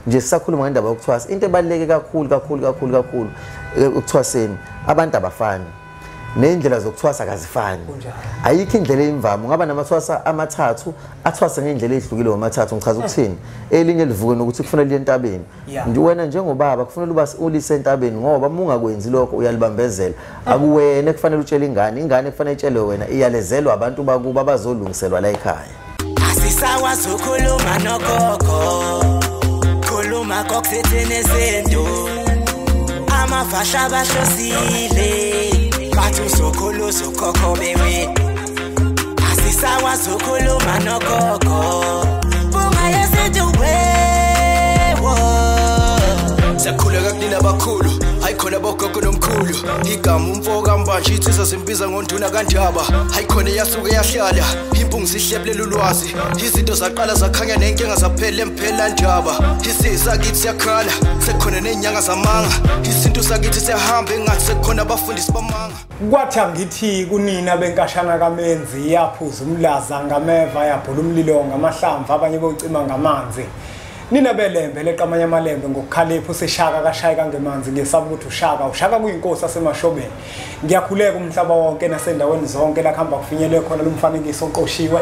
nje sisakhuluma ngendaba yokuthwasa into ebaluleke kakhulu ukuthwaseni abantu abafani nendlela zokuthwasa akazifani ayikho indlela eyimvama ngaba namathwasa amathathu athwasa ngendlela ezihlukile wamathathu ngichaza ukuthini elinye livuke nokuthi kufanele liye entabeni nje wena njengobaba kufanele uba ulise entabeni ngoba mungakwenzi lokho uyalibambezela akuwena kufanele utshele ingane kufanele itshele wena iyalezelwa abantu bakuba abazolungiselwa la ekhaya asisakwazi ukukhuluma nogogo khuluma kokuthethene zinto amafasha abahlosile bathi uzokhuluza ukhokho bewe asisakwazi ukukhuluma nogogo bungayeseduwewo sakhuleka kunina abakhulu hayikhona bogogo nomkhulu igama umfoka mbanje ithi sasimbiza ngonduna kanjaba hayikhona yasuke yahlala impungu sihlephlela ulwazi izinto zaqala zakhanya nenkinga zaphela emphela njaba isisa kithi siyakhala sekukhona nenyanga zamanga izinto sakithi siyahamba engathi sekukhona abafundisi bamanga kwathi angithi kunina benkashana kamenzi yaphuza umlaza ngameva yabhula umlilo ngamahlamvu abanye bocima ngamanzi nina belembe leqamanya amalembe ngokukhalipha useshaka kashayika ngemanzi ngesaba ukuthi ushaka kuyinkosi asemashobeni ngiyakhuleka umhlaba wonke nasendaweni zonke lakhamba kufinyelwe khona lumfanekiso oqoshiwe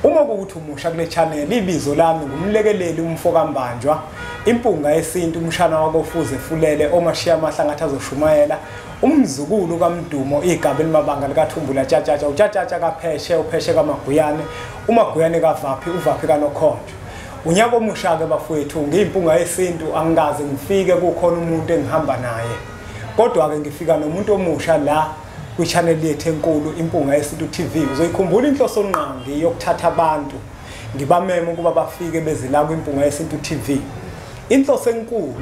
uma kuuthi umusha kule channel ibizo lami ngumlekeleli umfoka mbanjwa impunga yesintu umshana wakofuze fulele omashiya amahlangathi azoshumayela umzukulu kaMdumo igaba elimabanga likaThumbula Tjatsha uTjatsha kaPheshe uPheshe kaMaguyane uMaguyane kaVaphi uVaphi kaNokhonjo unyaka omusha ke bafowethu ngimpunga yesintu angikaze ngifike kukhona umuntu engihamba naye kodwa ke ngifika nomuntu omusha la kwi channel yethu enkulu impunga yesintu TV uzoyikhumbula inhloso onqangi yokuthatha abantu ngibameme ukuba bafike bezila kwimpunga yesintu TV inhloso enkulu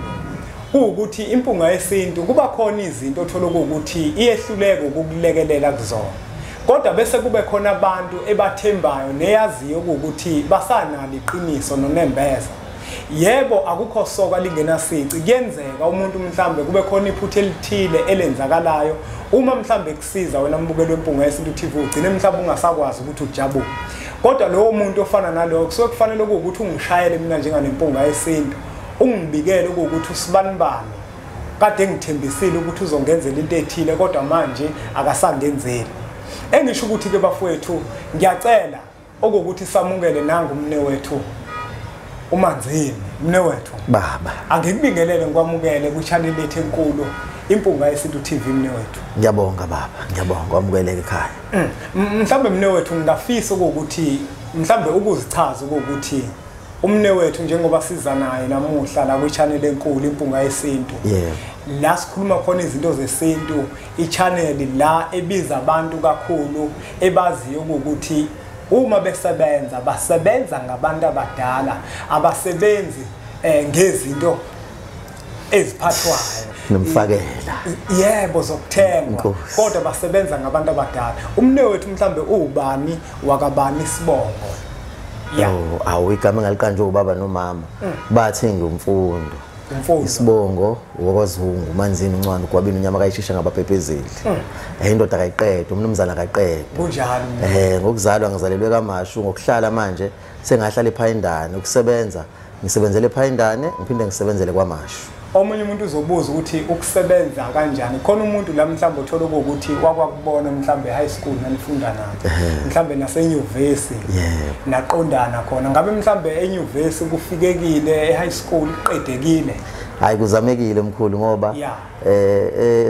ukuthi impunga yesintu kuba khona izinto othola ukuthi iyehluleke ukukulekelela kuzona kodwa bese kube khona abantu ebathembayo neyaziyo ukuthi basanalo iqiniso nonembeza yebo akukho soka lingenasici kuyenzeka umuntu mhlambe kube khona iphutha elithile elenzakalayo uma mhlambe kusiza wena mbukeli wempunga yesintu TV ugcine mhlambe ungasakwazi ukuthi ujabule kodwa lowo muntu ofana nalowo kusuke kufanele ukuthi ungishayele mina njenganempunga yesintu ungibikele ukuthi usibanibani kade ngithembisile ukuthi uzongenzela into ethile kodwa manje akasangenzeli engisho ukuthi ke bafowethu ngiyacela okuthi samukele nanga umne wethu uManzini umne wethu baba angikubingelele ngikwamukele ku channel yethu enkulu impunga yesintu TV mne wethu ngiyabonga baba ngiyabonga wamukeleke ekhaya mhlambe mne wethu ngingafisa ukuthi mhlambe ukuzichaza ukuthi umne wethu njengoba siza naye namuhla la ku channel enkulu impunga yesintu la sikhuluma khona izinto zesintu i-channel la ebiza abantu kakhulu ebaziyo ukuthi uma basebenza ngabantu abadala abasebenzi ngezinto eziphathwayo nomfakela yebo zokuthenga kodwa basebenza ngabantu abadala umne wethu mhlambe ubani wakabani isibongo igama ngaliqanje ubaba nomama bathi ngumfundo isibongo wakwaZungu uManzini uncwane kwabini unyama kayishisha ngabaphephezeli indoda akayiqedwe umnumzana akayiqedwe kunjalo ngokuzalwa ngizalelwe kaMashu ngokuhlala manje sengahlala ePhayindane ukusebenza ngisebenzele ePhayindane ngiphinde ngisebenzele kwaMashu omunye umuntu uzobuza ukuthi ukusebenza kanjani khona umuntu la mhlambe uthola ukuthi wakwakubona mhlambe high school nalifunda nayo mhlambe nasenyuvesi naqondana khona ngabe mhlambe enyuvesi kufikekile ehigh school iqedekile hayi kuzamekile mkhulu ngoba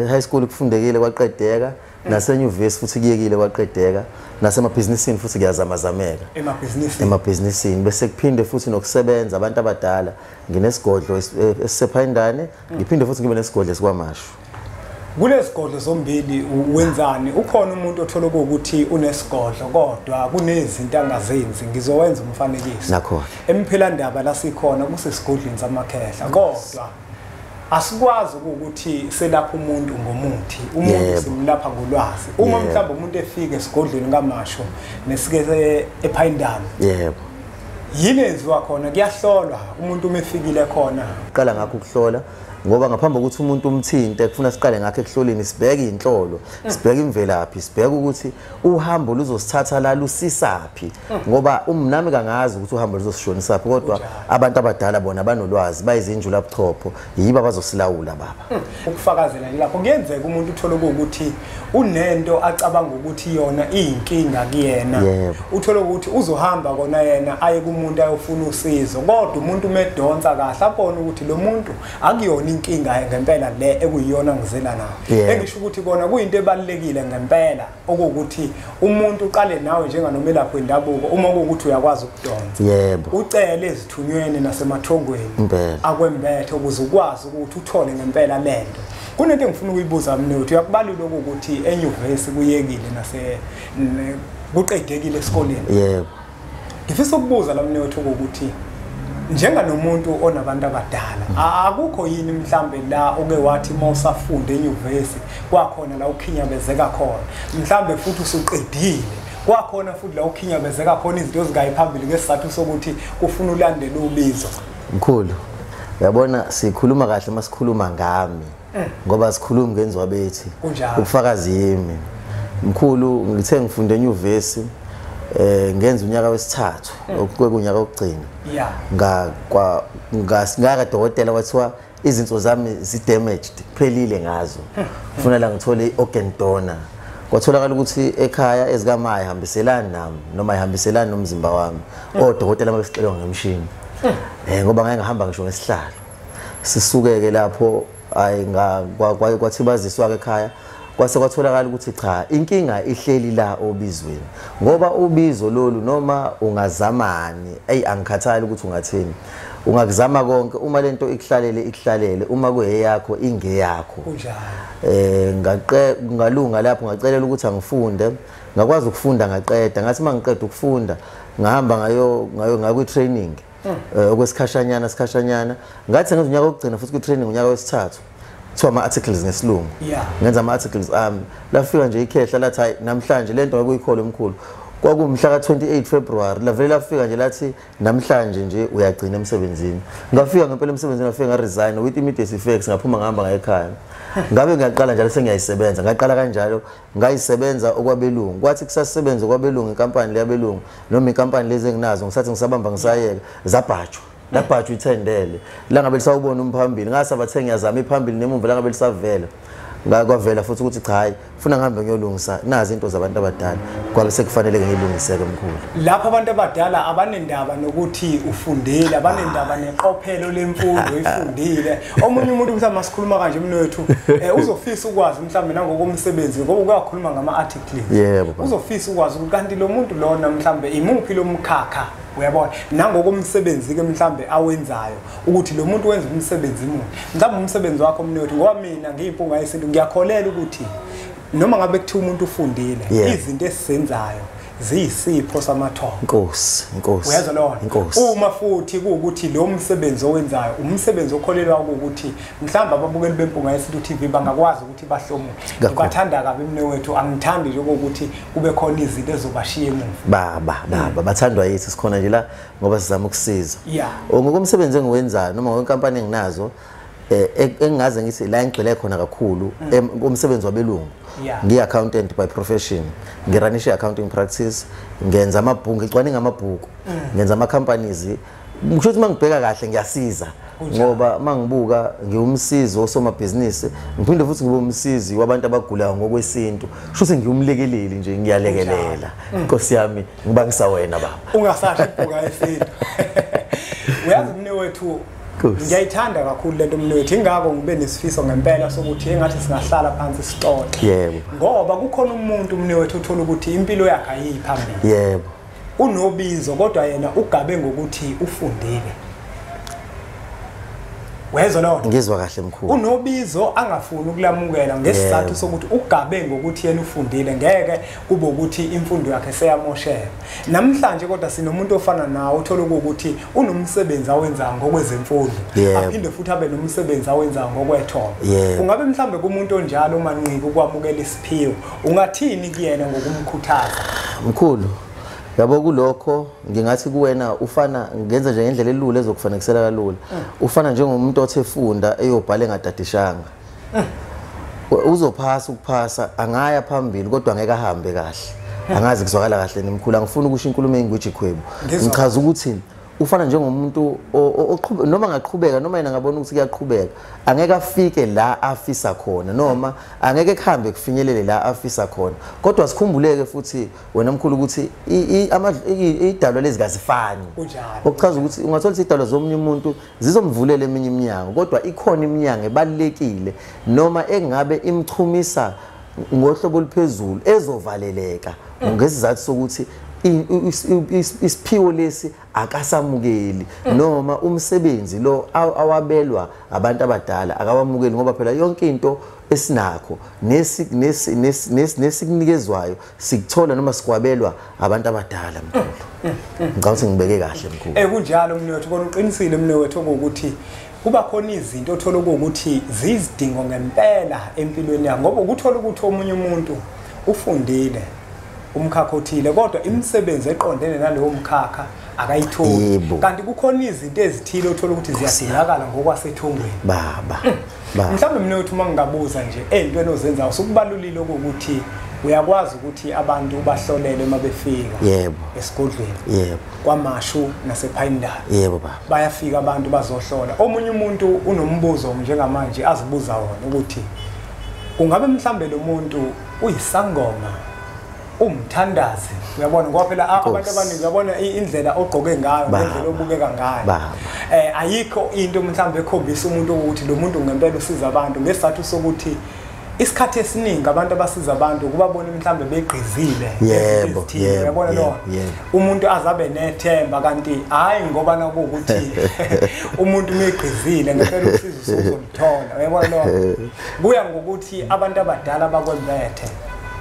high school kufundekile kwaqedeka nasenyuvesi futhi kuyekile kwaqedeka nasemabhizinisini futhi kuyazamazameka emabhizinisini bese kuphinde futhi nokusebenza abantu abadala nginesigodlo esisePhayindane ngiphinde futhi ngibe nesigodlo esikwaMashu kulesigodlo zombili wenzani ukhona umuntu othola ukuthi unesigodlo kodwa kunezinto angazenzi ngizowenza umfanekiso nakho emphilandaba la sikhona kusesigodlweni samakhehla kodwa asikwazi ukuthi selapha umuntu ngomuthi umuntu simlapha ngolwazi uma mhlawumbe umuntu efike esigodlweni kaMashu nesike ePhayindane yini eziwa khona kuyahlolwa umuntu uma efikile khona qala ngakho ukuhlola ngoba ngaphambi kokuthi umuntu umthinte kufuna siqale ngakhe ekuhloleni sibheke inhlolo sibheke imvelaphi sibheke ukuthi uhambo luzosithatha la lusisaphi ngoba nami kangazi ukuthi uhambo luzosishonisaphi kodwa abantu abadala bona banolwazi bayizinjula buchopho yiba bazosilawula baba ukufakazela lapho kuyenzeka umuntu uthole ukuthi unento acabanga ukuthi yona iyinkinga kuyena uthole ukuthi uzohamba kona yena aye kumuntu ayofuna usizo kodwa umuntu medonsa kahle abona ukuthi lo muntu akuyona inkinga ngempela le ekuyiyona ngizela nayo engisho ukuthi kona kuyinto ebalekile ngempela okuthi umuntu uqale nawe njenganomelaphi wendabuko uma ukuthi uyakwazi ukudonsa ucele ezithunyweni nasemathongweni akwembethe ukuze ukwazi ukuthi uthole ngempela lento kunento engifuna ukuyibuza mnewethu uyakubalula ukuthi enyuvesi kuyekile kuqedekile esikoleni ngifisa ukubuza la mnewethu ukuthi njenganomuntu onabantu abadala akukho yini mhlambe la oke wathi mawusafunda enyuvesi kwakhona la ukhinyabezeka khona mhlambe futhi usuqedile kwakhona futhi la ukhinyabezeka khona izinto ezingayiphambili ngesizathu sokuthi kufuna ulandele ubizo mkhulu uyabona sikhuluma kahle masikhuluma ngami ngoba sikhuluma ngenziwa bethi ubufakazi yimi mkhulu ngithe ngifunde enyuvesi ngenza unyaka wesithathu okunyaka okugcina ngakadokotela wathiwa izinto zami zi-damaged kuphelile ngazo ufuna la ngithole i-organ donor kwatholakala ukuthi ekhaya ezikamaya ihambiselani nami noma ihambiselani nomzimba wami odokotela mabesicela ngemshini ngoba ngeke ngihamba ngisho ngesihlalo sisuke-ke lapho kwathi baziswa-ke ekhaya kwase kwatholakala ukuthi cha inkinga ihleli la obizweni ngoba ubizo lolu noma ungazamani angikhathali ukuthi ungathini ungakuzama konke uma lento ikuhlalele uma kuyeyakho ingeyakho ngalunga lapho ngacelela ukuthi angifunde ngakwazi ukufunda ngaqeda ngathi mangiqeda ukufunda ngahamba ngayo training okwesikhashanyana ngathi ngenza unyaka okugcina futhi ku training unyaka wesithathu kuthiwa ama-articles ngesilungu ngenza ama-articles ami lafika nje ikhehla lathi hayi namhlanje lento ngakuyikholwa emkhulu kwakumhla ka-28 February lavele lafika nje lathi namhlanje nje uyagcina emsebenzini ngafika ngempela emsebenzini ngafika ngaresign with immediate effects ngaphuma ngahamba ngaye ekhaya ngabe ngiyaqala njalo sengiyayisebenza ngaqala kanjalo ngayisebenza okwabelungu kwathi kusasebenza okwabelungu inkampani leyabelungu noma inkampani lezi enginazo ngisathi ngisabamba ngisayeka zabhajwa labhajwa ithendele la ngabe lisawubona umphambili ngasabathe ngiyazama iphambili nemumva la ngabe lisavela kwavela futhi ukuthi cha hayi ufuna ngihambe ngiyolungisa nazi into zabantu abadala kwabe sekufanele ngiyilungiseke mkhulu lapha abantu abadala abanendaba nokuthi ufundile abanendaba neqophelo lemfundo ifundile omunye umuntu mhlawumbe masikhuluma kanje mnewethu uzofisa ukwazi mhlawumbe nangokomsebenzi ngoba uyakhuluma ngama-articles uzofisa ukwazi ukuthi kanti lo muntu lona mhlawumbe imuphi lo mkhakha uyabona nangokomsebenzi ke mhlambe awenzayo ukuthi lo muntu wenza umsebenzi muni mhlawumbe umsebenzi wakho mnewethu ngoba mina ngiyimpunga yesintu ngiyakholela ukuthi noma ngabe kuthi umuntu ufundile izinto esizenzayo ziyisipho samathongo inkosi uyazwa lona uma futhi kuukuthi lo msebenzi owenzayo umsebenzi okholelwa ukuthi mhlamba ababukeli bempunga yesintu TV bangakwazi ukuthi bahlomule bathanda kabi mnewethu angithandi nje ukuthi kube khona izinto ezobashiya emuva baba bathandwa yithi sikhona nje la ngoba sizama ukusiza ngokomsebenzi engiwenzayo noma ngokwenkampani enginazo engaze ngithi la ngigxile khona kakhulu umsebenzi wabelungu ngi-accountant by profession ngiranisha accounting practice ngenza amabhuku ngicwaninga amabhuku ngenza ama-companies ngisho ukuthi mangibheka kahle ngiyasiza ngoba mangibuka ngiwumsizi osomabhizinisi ngiphinde futhi ngibe umsizi wabantu abagulayo ngokwesintu kusho ukuthi ngiwumlekeleli nje ngiyalekelela inkosi yami ngiba ngisawena baba ungasasho ibhuka yesintu uyazi mnewethu ngiyayithanda kakhulu lento mnewethu ingako ngibe nesifiso ngempela sokuthi engathi singahlala phansi sixoxe ngoba kukhona umuntu mnewethu uthola ukuthi impilo yakhe ayiphambili unobizo kodwa yena ugabe ngokuthi ufundile wezwa lona ngizwa kahle mkhulu unobizo angafuni ukulamukela ngesizathu sokuthi ugabe ngokuthi yena ufundile ngeke kube ukuthi imfundo yakhe seyamosheka namhlanje kodwa sinomuntu ofana nawe uthola ukuthi unomsebenzi awenza ngokwezemfundo aphinde futhi abe nomsebenzi awenza ngokwethoba ungabe mhlambe kumuntu onjalo manqiki ukwamukela isiphiwo ungathini kuyena ngokumkhuthaza mkhulu yabo kulokho ngingathi kuwena ufana ngenza nje ngendlela elula ezokufanekisela kalula ufana njengomuntu othefunda eyobhala engadadishanga uzophasa ukuphasa angaya phambili kodwa ngeke ahambe kahle angazi kuzwakala kahle nemkhulu angifuni ukusho inkulumo engigwiji khwebu ngichaza ukuthi ufana njengomuntu oqhubeka noma ngaqhubeka noma yena ngabona ukuthi kuyaqhubeka angeke afike la afisa khona noma angeke kuhambe kufinyelele la afisa khona kodwa sikhumbuleke futhi wena mkhulu ukuthi idalwa lezi kazifani okuchaza ukuthi ungathola idalwa zomunye umuntu zizomvulela eminye iminyango kodwa ikhona iminyango ebalekile noma engabe imchumisa ngohlobo oluphezulu ezovaleleka ngesizathu sokuthi isiphiwo lesi akasamukeli noma umsebenzi lo awabelwa abantu abadala akawamukeli ngoba phela yonke into esinakho nesikunikezwayo sikuthola noma sikwabelwa abantu abadala mkhulu ngicabanga ngibeke kahle mkhulu kunjalo mnewethu kona uqinisile mnewethu ukuthi kuba khona izinto othola ukuthi zizidingo ngempela empilweni yakho ngoba ukuthola ukuthi omunye umuntu ufundile umkhakha othile kodwa imisebenzi eqondene nalowo mkhakha akayitholi kanti kukhona izinto ezithile othola ukuthi ziyadingakala ngokwasethongweni baba mhlawumbe mnewethu mangingabuza nje ezintweni ozenzayo sokubalulile ukuthi uyakwazi ukuthi abantu bahlolele uma befika esigodlweni kwamashu nasephayindala baba bayafika abantu bazohlola omunye umuntu unombuzo njengamanje azibuza wona ukuthi kungabe mhlawumbe lo muntu uyisangoma umthandazi uyabona ngoba phela abantu abaningi uyabona indlela ogqoke ngayo ngendlela obukeka ngayo ayikho into mhlawumbe ekhombisa umuntu ukuthi lo muntu ngempela usiza abantu ngesizathu sokuthi isikhathi esiningi abantu abasiza abantu kubabona mhlawumbe begqizile uyabona lo umuntu azabe nethemba kanti hayi ngoba nakuukuthi umuntu megqizile ngempela usizo uzolithola uyabona lo kuya ngokuthi abantu abadala bakwembethe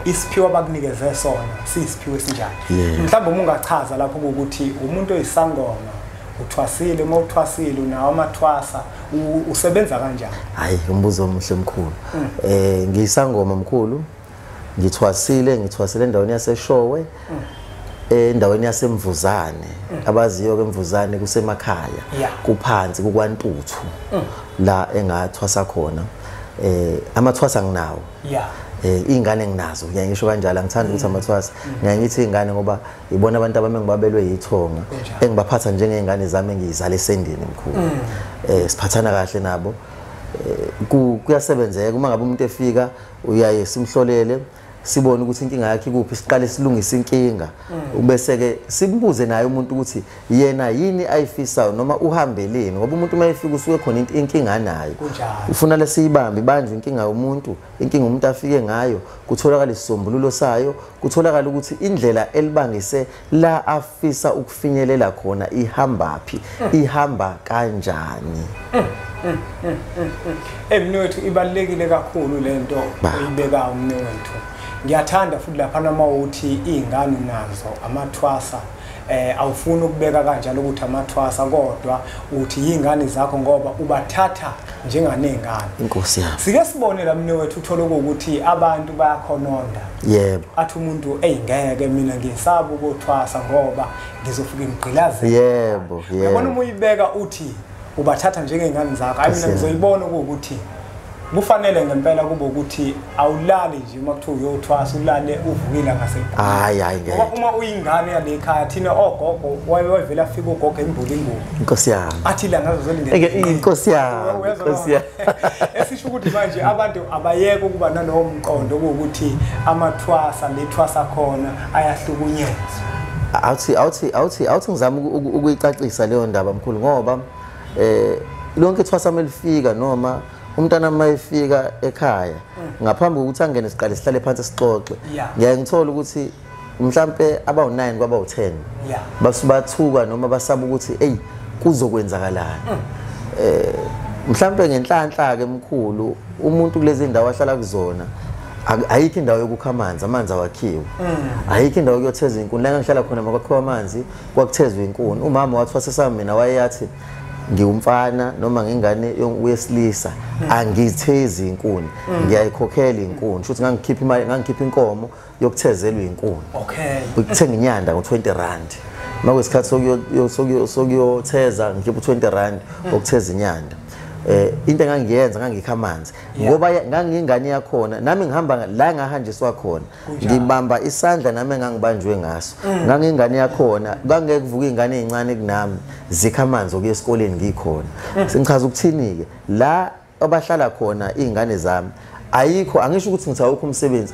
isiphiwo abakunikeze sona sisiphiwo esinjani mhlawumbe ungachaza lapho ukuthi umuntu oyisangoma uthwasile uma uthwasile unawo amathwasa usebenza kanjani hayi umbuzo omuhle mkhulu ngiyisangoma mkhulu ngithwasile endaweni yaseshowe endaweni yasemvuzane abaziyo ke emvuzane kusemakhaya kuphansi kukwantuthu la engathwasa khona amathwasa nginawo ingane nginazo ngisho kanjalo angithanda ukuthi amathwasa ngiyangithi ingane ngoba ibona abantu abami ngibabelwe yithonga engibaphatha njengezingane zami engizale esendeni mkhulu siphathana kahle nabo kuyasebenzeka uma ngabe umuntu efika uyaye simhlolele sibone ukuthi inkinga yakhe ikuphi siqale silungise inkinga ubese ke simbuze naye umuntu ukuthi yena yini ayifisayo noma uhambeleni ngoba umuntu mayefika usuke khona inkinga nayo ufuna lesiyibambe banjwe inkinga yomuntu inkinga umuntu afike ngayo kutholakala isisombululo sayo kutholakala ukuthi indlela elibangise la afisa ukufinyelela khona ihambaphi ihamba kanjani mnewethu ibalekile kakhulu lento oyibeka umnewethu ngiyathanda futhi lapha nama uthi izingane nazo amathwasa awufuni ukubeka kanjalo ukuthi amathwasa kodwa uthi izingane zakho ngoba ubathatha njenganezingane inkosi yami sike sibone la mnewethu uthola ukuthi abantu bayakhononda athi umuntu ngeke mina ngisaba ukuthwasa ngoba ngizofika ngigqilaze yabona uma uyibeka uthi ubathatha njengezingane zakho hayi mina ngizoyibona ukuthi kufanele ngempela kube ukuthi awulali nje uma kuthiwa uyothwasa ulale uvukile ngasekhaya hayi ngeke uma uyingane yale ekhaya thina ogogo wayevela afika ugogo embuli ingubo inkosi yami athi la ngazo zolindele inkosi yami esisho ukuthi manje abantu abayeke ukuba nalowo mqondo ukuthi amathwasa lethwasa khona ayahlukunyezwa awuthi ngizama ukuyicacisa leyo ndaba mkhulu ngoba lonke ithwasa melifika noma umntana mayefika ekhaya ngaphambi kokuthi angene siqale sihlale phansi sixoxe ngiyaye ngithola ukuthi mhlambe abawu9 kwabawu10 basubathuka noma basaba ukuthi kuzokwenzakalana mhlambe ngenhlanhla ke mkhulu umuntu kulezi ndawo ahlala kuzona ayikho indawo yokukha amanzi awakhiwe ayikho indawo yokutheza inkuni la ngihlala khona makwakhiwa amanzi kwakuthezwe inkuni umama wathwasa sami mina wayeyathi ngiwumfana noma ngingane wesilisa angithezi inkuni ngiyayikhokhela inkuni futhi ngangikhipha inkomo yokuthezelwa inkuni ukuthenga inyanda ngo20 rand makwesikhathi sokuyotheza ngikhipha u20 rand ukutheza inyanda into engangiyenza ngangikha amanzi ngoba ngangingane yakhona nami ngihamba la ngahanjiswa khona ngibamba isandla nami engangibanjwe ngaso ngangingane yakhona ngangeke kuvuka ingane ezincane kunami zikha amanzi okuya esikoleni ngikhona sengichaza ukuthini ke la abahlala khona izingane zami ayikho angisho ukuthi ngithawukho umsebenzi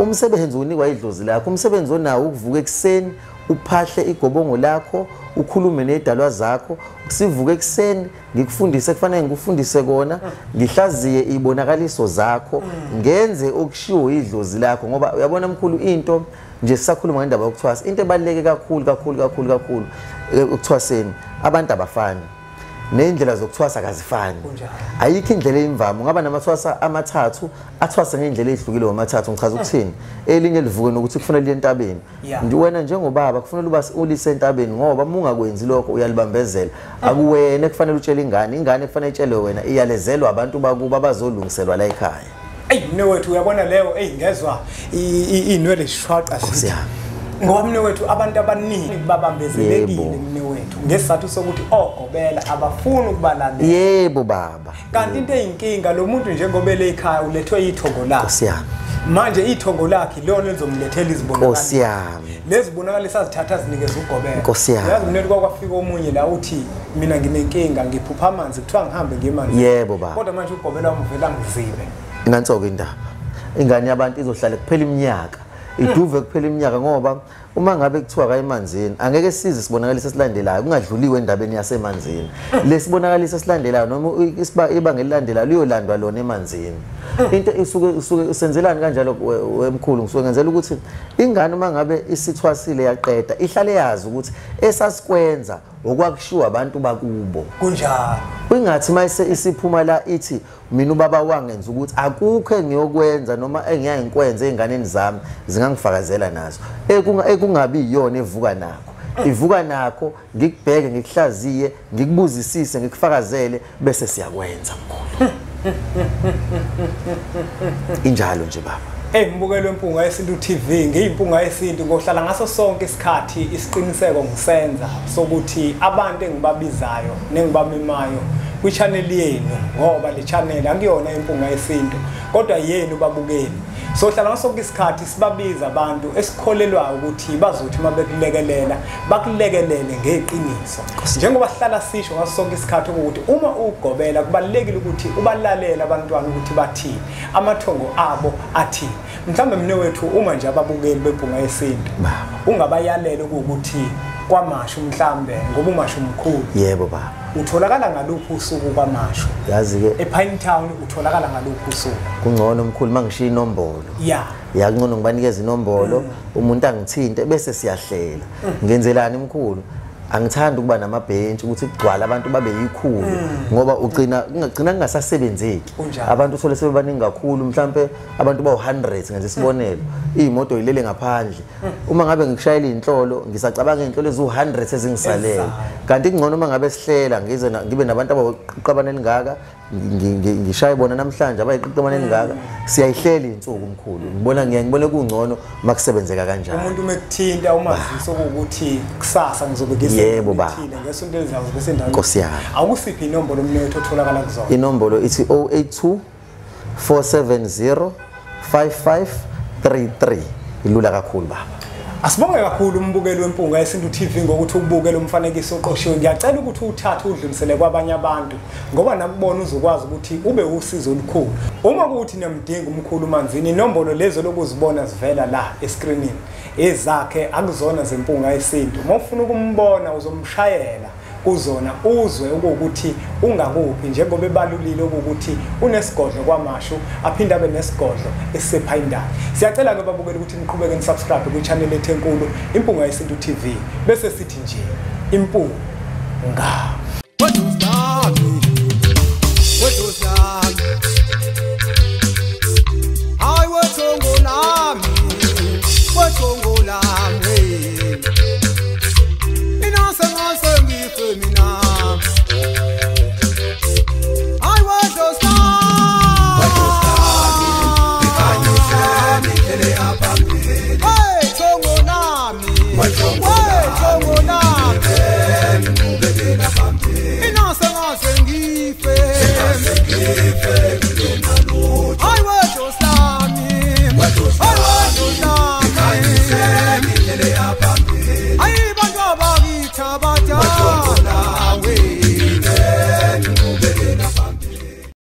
umsebenzi unikwa idlozi lakho umsebenzi onawo ukuvuka ekseni uphahle igobongo lakho ukhulume nedalwa zakho sivuke ekseni ngikufundise kufanele ngikufundise kona ngihlaziye ibonakaliso zakho ngenze okushiwo idlozi lakho ngoba uyabona mkhulu into nje sisakhuluma ngendaba yokuthwasa into ebaluleke kakhulu ukuthwaseni abantu abafani neindlela zokuthwasa akazifani ayikho indlela eyimvamo ngaba namathwasa amathathu athwasa ngendlela ezihlukile wamathathu ngichaza ukuthini elinye livuke nokuthi kufanele liye entabeni ndiwena njengobaba kufanele uba ulise entabeni ngoba mungakwenzi lokho uyalibambezela akuwena kufanele utshele ingane kufanele itshele wena iyalezelwa abantu bakuba bazolungiselwa la ekhaya mnewethu uyabona leyo ngezwa inwele shwaqa ngoba mnewethu abantu abaningi babambezelekile mnewethu ngesizathu sokuthi ogobela abafuni ukubalalela yebo baba kanti into eyinkinga lo muntu njengobele ekhaya ulethwe ithongo lakhe manje ithongo lakhe lona lizomlethela izibonakalo lezi bonakalo esazithatha zinikeza ugobela yazi mnewethu kwafika omunye la uthi mina nginenkinga ngiphupha amanzi kuthiwa ngihambe ngemanzi yebo baba kodwa manje ugobela umvela ngizibe nantsoko indaba ingane yabantu izohlala kuphela iminyaka iduve kuphela iminyaka ngoba uma ngabe kuthiwa kayimanzini angeke size sibonakaliso esilandelayo kungadluliwe endabeni yasemanzini lesibonakaliso esilandelayo noma ibanga elilandelayo liyolandwa lona emanzini into isuke usenzelani kanjalo wemkhulu ngisuke ngenzela ukuthi ingane uma ngabe isithwasile yaqeda ihlale yazi ukuthi esasikwenza okwakushiwa abantu bakubo kunjalo ingathi mayise isiphuma la ithi mina ubaba wangenza ukuthi akukho engiyokwenza noma engiyayikwenza einganeni zami zingangifakazela nazo ekungabi iyona evuka nakho ivuka nakho ngikubheke ngikuhlaziye ngikubuzisise ngikufakazele bese siyakwenza mkhulu injalo nje baba mbukelo wempunga yesintu TV ngiyimpunga yesintu ngohlala ngaso sonke isikhathi isiqiniseko ngisenza sokuthi abantu engibabizayo nengibamemayo kwi-channel yenu ngoba le channel akuyona impunga yesintu kodwa yenu babukeli sohlala ngaso sonke isikhathi sibabiza abantu esikholelwayo ukuthi bazothi mabekulekelela bakulekelele ngeqiniso njengoba sihlala sisho ngaso sonke isikhathi ukuthi uma ugobela kubalulekile ukuthi ubalalela abantwana ukuthi bathini amathongo abo athini mhlambe mnewethu uma nje ababukeli bempunga yesintu ungabayalele ukuthi kwamashu mhlambe ngoba umashu mkhulu yebo baba utholakala ngaluphi usuku kwamashu yazi ke ePine Town utholakala ngaluphi usuku kungcono mkhulu mangishiya inombolo kungcono ngibanikeza inombolo umuntu angithinte bese siyahlela ngenzelani mkhulu angithandi ukuba namabhenchi ukuthi kugcwala abantu babe yikhulu ngoba ugcina kungasasebenzeki abantu uthole sebebaningi kakhulu mhlambe abantu bawu100 ngenze isibonelo imoto ilele ngaphandle uma ngabe ngikushayela inhlolo ngisacabanga inhlolo ezu100 ezingisalele kanti kungcono uma ngabe sihlela ngibe nabantu abaqabana elingaka ngishaye bona namhlanje abayiqabana elingaka siyayihlela insuku mkhulu ngibona kungcono makusebenzeka kanjalo umuntu umekuthinta umazisa ukuthi kusasa ngizobekisa yebo baba ngesonto elizayo bese endaweni Nkosi yami akusiphi inombolo mnewethu otholakala kuzona inombolo ithi 082 470 5533 ilula kakhulu baba Asibonge kakhulu umbukeli wempunga yesintu TV ngokuthi ubukele umfanekiso oqoshiwe ngiyacela ukuthi uthathe udlulisele kwabanye abantu ngoba nakubona uzokwazi ukuthi ube usizo olukhulu uma kuthi nemdinga umkhulu manzini inombolo lezo lokuzibona zivela la escreenini ezakhe akuzona zempunga yesintu uma ufuna ukumbona uzomshayela kuzona uzwe ukuthi ungakuphi njengoba ebalulile ukuthi unesigodlo kwamashu aphinda abe nesigodlo esisephayindana siyacela ke babukele ukuthi niqhubeke nisubscribe ku channel ethu enkulu impunga yesintu TV bese sithi nje impunga Mina Happy